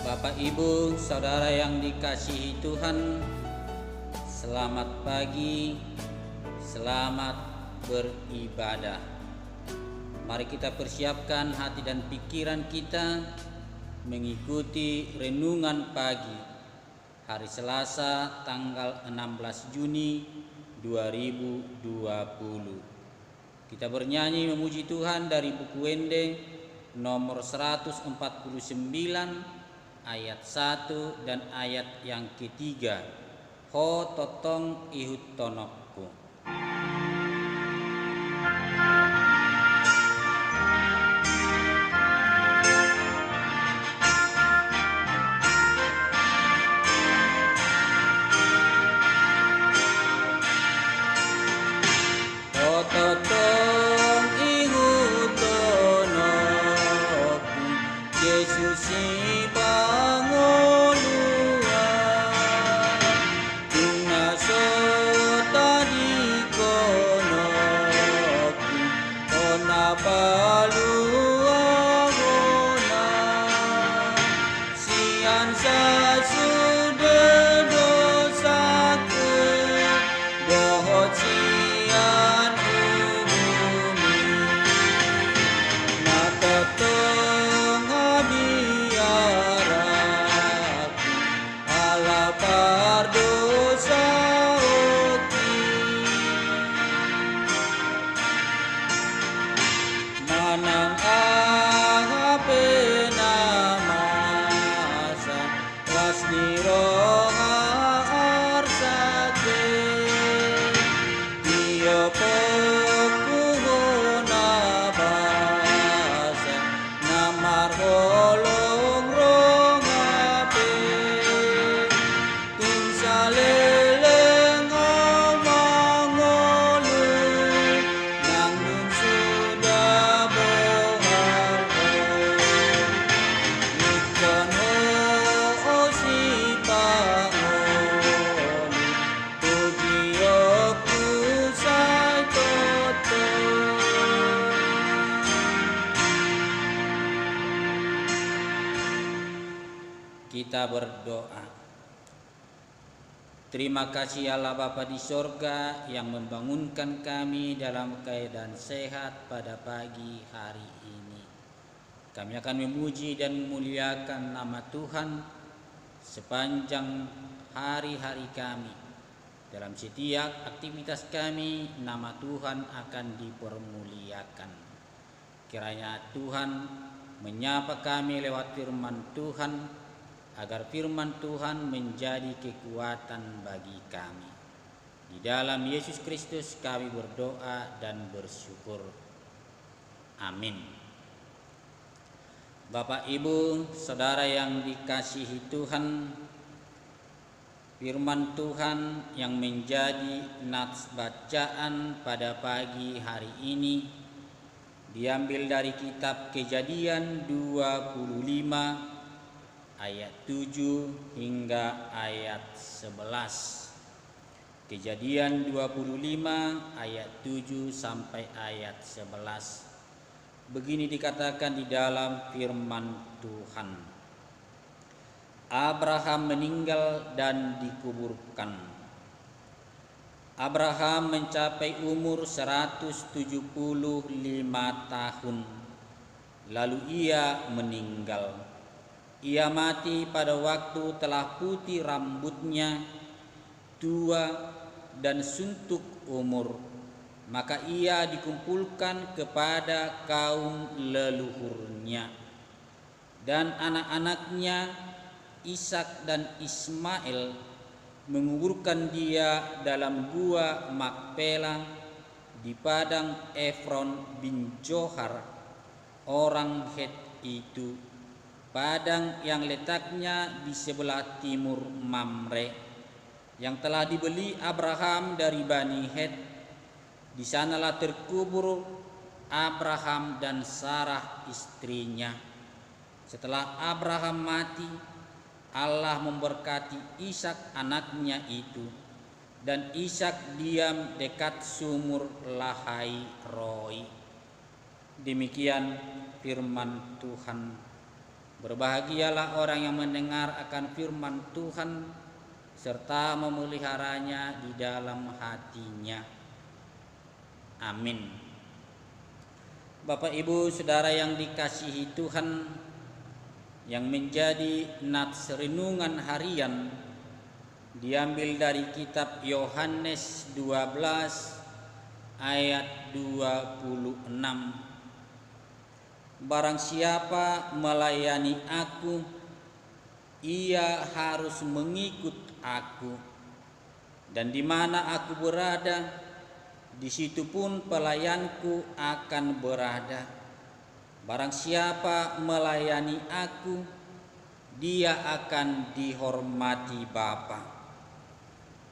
Bapak, Ibu, Saudara yang dikasihi Tuhan, selamat pagi, selamat beribadah. Mari kita persiapkan hati dan pikiran kita mengikuti renungan pagi hari Selasa tanggal 16 Juni 2020. Kita bernyanyi memuji Tuhan dari buku Wende nomor 149 ayat 1 dan ayat yang ketiga. Ho totong ihut tonokku. Ho totong ihut tonokku, Yesus Kita berdoa. Terima kasih Allah Bapa di sorga yang membangunkan kami dalam keadaan sehat pada pagi hari ini. Kami akan memuji dan memuliakan nama Tuhan sepanjang hari-hari kami. Dalam setiap aktivitas kami, nama Tuhan akan dipermuliakan. Kiranya Tuhan menyapa kami lewat firman Tuhan, agar firman Tuhan menjadi kekuatan bagi kami. Di dalam Yesus Kristus kami berdoa dan bersyukur. Amin. Bapak, Ibu, Saudara yang dikasihi Tuhan, firman Tuhan yang menjadi nats bacaan pada pagi hari ini diambil dari kitab Kejadian 25 ayat 7 hingga ayat 11. Kejadian 25 ayat 7 sampai ayat 11. Begini dikatakan di dalam firman Tuhan. Abraham meninggal dan dikuburkan. Abraham mencapai umur 175 tahun. Lalu ia meninggal. Ia mati pada waktu telah putih rambutnya, tua dan suntuk umur. Maka ia dikumpulkan kepada kaum leluhurnya. Dan anak-anaknya Ishak dan Ismail menguburkan dia dalam gua Makpela di padang Efron bin Johar, orang Het itu. Padang yang letaknya di sebelah timur Mamre, yang telah dibeli Abraham dari Bani Het. Di sanalah terkubur Abraham dan Sarah istrinya. Setelah Abraham mati, Allah memberkati Ishak anaknya itu, dan Ishak diam dekat sumur Lahai Roi. Demikian firman Tuhan. Berbahagialah orang yang mendengar akan firman Tuhan serta memeliharanya di dalam hatinya. Amin. Bapak Ibu Saudara yang dikasihi Tuhan, yang menjadi nats renungan harian diambil dari kitab Yohanes 12 ayat 26. Barang siapa melayani aku, ia harus mengikut aku, dan di mana aku berada, di situ pun pelayanku akan berada. Barang siapa melayani aku, dia akan dihormati Bapa.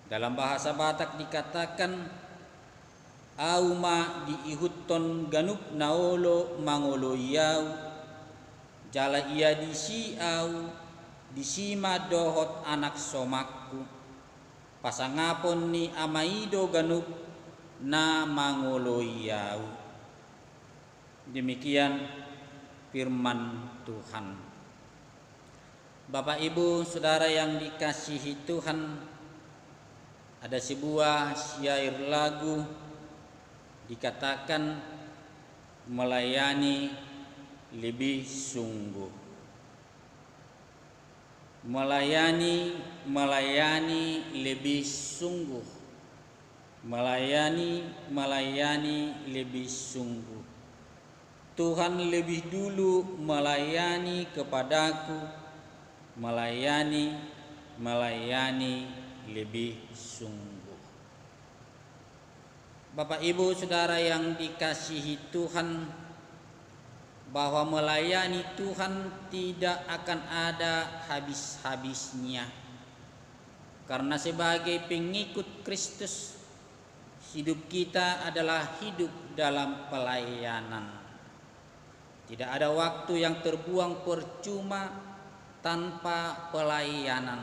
Dalam bahasa Batak dikatakan, auma diihutton ganup naolo mangolo yau, jala ia disiau disima dohot anak somakku, pasangapon ni amaido ganup na mangolo yau. Demikian firman Tuhan. Bapak Ibu Saudara yang dikasihi Tuhan, ada sebuah syair lagu dikatakan melayani lebih sungguh. Melayani lebih sungguh. Melayani lebih sungguh. Tuhan lebih dulu melayani kepadaku. Melayani lebih sungguh. Bapak Ibu Saudara yang dikasihi Tuhan, bahwa melayani Tuhan tidak akan ada habis-habisnya. Karena sebagai pengikut Kristus, hidup kita adalah hidup dalam pelayanan. Tidak ada waktu yang terbuang percuma tanpa pelayanan.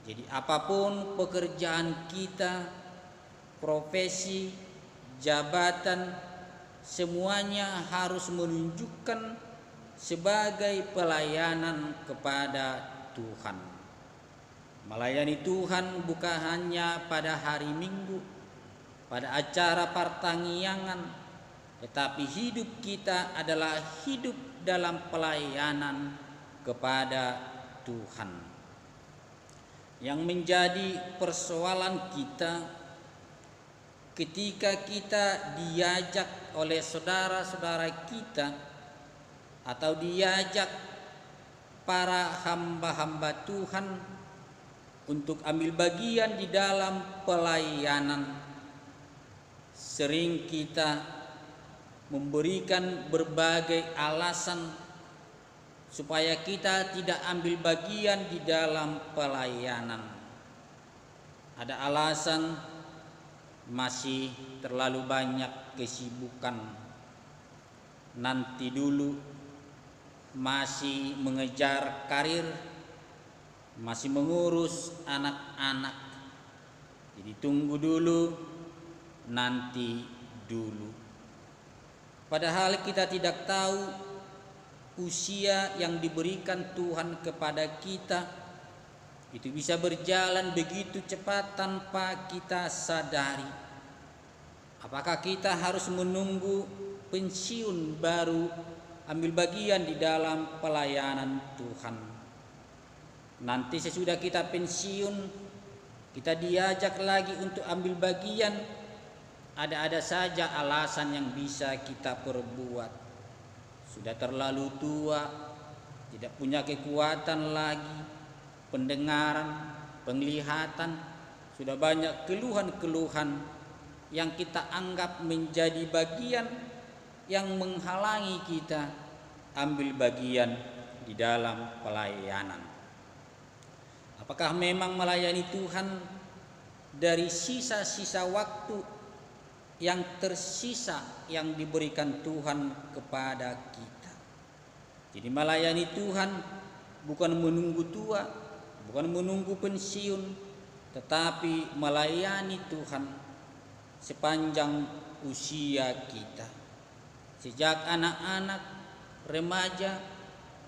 Jadi apapun pekerjaan kita, profesi, jabatan, semuanya harus menunjukkan sebagai pelayanan kepada Tuhan. Melayani Tuhan bukan hanya pada hari Minggu, pada acara pertanggiangan, tetapi hidup kita adalah hidup dalam pelayanan kepada Tuhan. Yang menjadi persoalan kita ketika kita diajak oleh saudara-saudara kita atau diajak para hamba-hamba Tuhan untuk ambil bagian di dalam pelayanan, sering kita memberikan berbagai alasan supaya kita tidak ambil bagian di dalam pelayanan. Ada alasan masih terlalu banyak kesibukan, nanti dulu, masih mengejar karir, masih mengurus anak-anak, jadi tunggu dulu, nanti dulu. Padahal kita tidak tahu usia yang diberikan Tuhan kepada kita itu bisa berjalan begitu cepat tanpa kita sadari. Apakah kita harus menunggu pensiun baru ambil bagian di dalam pelayanan Tuhan? Nanti sesudah kita pensiun, kita diajak lagi untuk ambil bagian, ada-ada saja alasan yang bisa kita perbuat. Sudah terlalu tua, tidak punya kekuatan lagi, pendengaran, penglihatan, sudah banyak keluhan-keluhan yang kita anggap menjadi bagian yang menghalangi kita ambil bagian di dalam pelayanan. Apakah memang melayani Tuhan dari sisa-sisa waktu yang tersisa yang diberikan Tuhan kepada kita? Jadi melayani Tuhan bukan menunggu tua, bukan menunggu pensiun, tetapi melayani Tuhan sepanjang usia kita. Sejak anak-anak, remaja,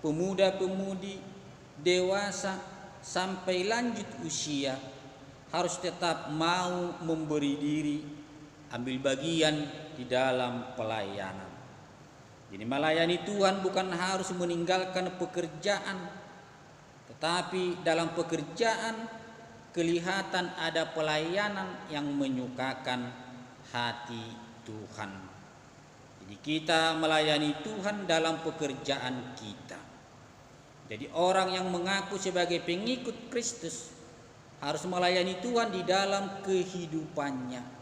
pemuda-pemudi, dewasa, sampai lanjut usia harus tetap mau memberi diri, ambil bagian di dalam pelayanan. Jadi melayani Tuhan bukan harus meninggalkan pekerjaan, tetapi dalam pekerjaan kelihatan ada pelayanan yang menyukakan hati Tuhan. Jadi kita melayani Tuhan dalam pekerjaan kita. Jadi orang yang mengaku sebagai pengikut Kristus harus melayani Tuhan di dalam kehidupannya.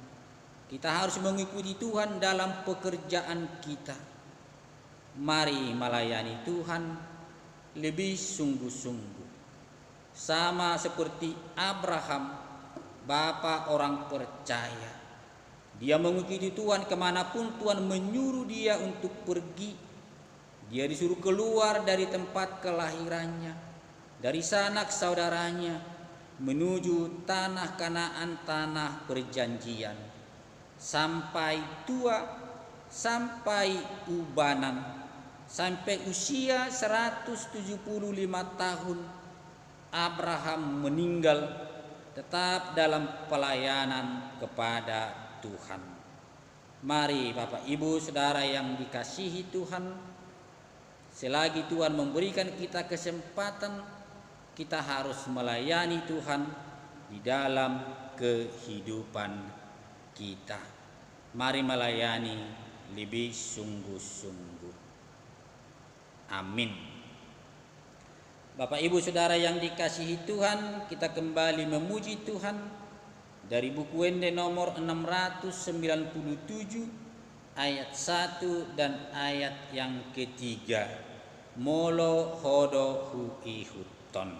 Kita harus mengikuti Tuhan dalam pekerjaan kita. Mari melayani Tuhan lebih sungguh-sungguh. Sama seperti Abraham, bapa orang percaya. Dia mengikuti Tuhan kemanapun Tuhan menyuruh dia untuk pergi. Dia disuruh keluar dari tempat kelahirannya, dari sanak saudaranya, menuju tanah Kanaan, tanah perjanjian. Sampai tua, sampai ubanan, sampai usia 175 tahun, Abraham meninggal tetap dalam pelayanan kepada Tuhan. Mari Bapak Ibu Saudara yang dikasihi Tuhan, selagi Tuhan memberikan kita kesempatan, kita harus melayani Tuhan di dalam kehidupan kita. Mari melayani lebih sungguh-sungguh. Amin. Bapak Ibu Saudara yang dikasihi Tuhan, kita kembali memuji Tuhan dari buku Wende nomor 697 ayat 1 dan ayat yang ketiga. Molo hodo hu ihuton.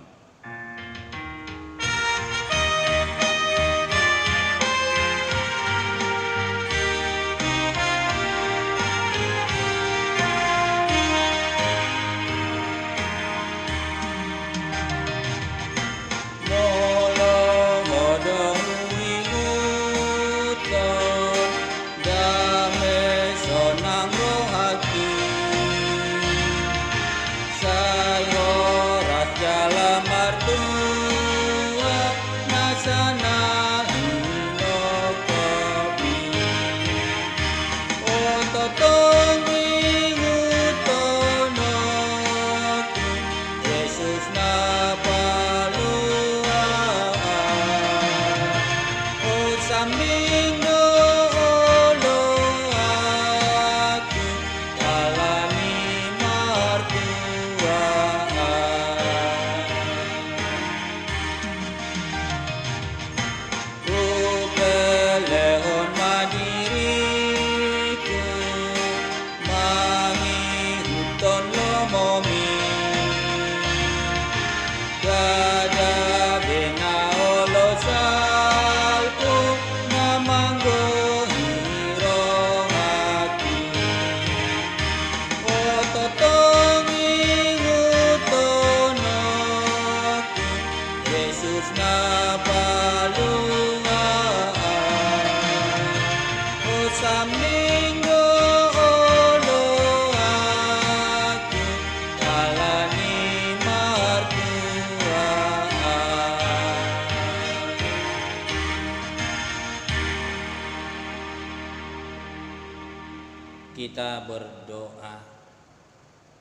Kita berdoa.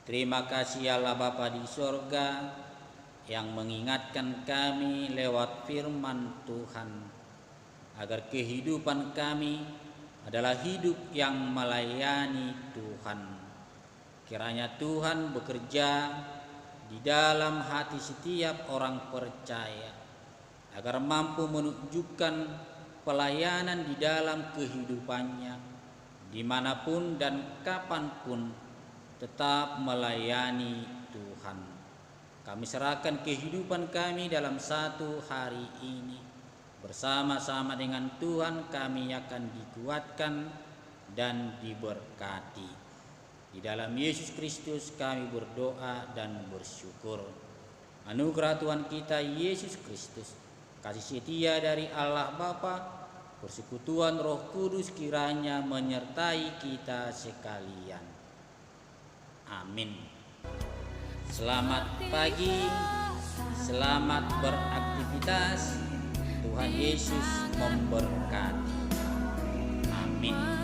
Terima kasih Allah Bapa di sorga yang mengingatkan kami lewat firman Tuhan agar kehidupan kami adalah hidup yang melayani Tuhan. Kiranya Tuhan bekerja di dalam hati setiap orang percaya agar mampu menunjukkan pelayanan di dalam kehidupannya dimanapun dan kapanpun, tetap melayani Tuhan. Kami serahkan kehidupan kami dalam satu hari ini. Bersama-sama dengan Tuhan kami akan dikuatkan dan diberkati. Di dalam Yesus Kristus kami berdoa dan bersyukur. Anugerah Tuhan kita Yesus Kristus, kasih setia dari Allah Bapa, persekutuan Roh Kudus kiranya menyertai kita sekalian. Amin. Selamat pagi, selamat beraktivitas. Tuhan Yesus memberkati. Amin.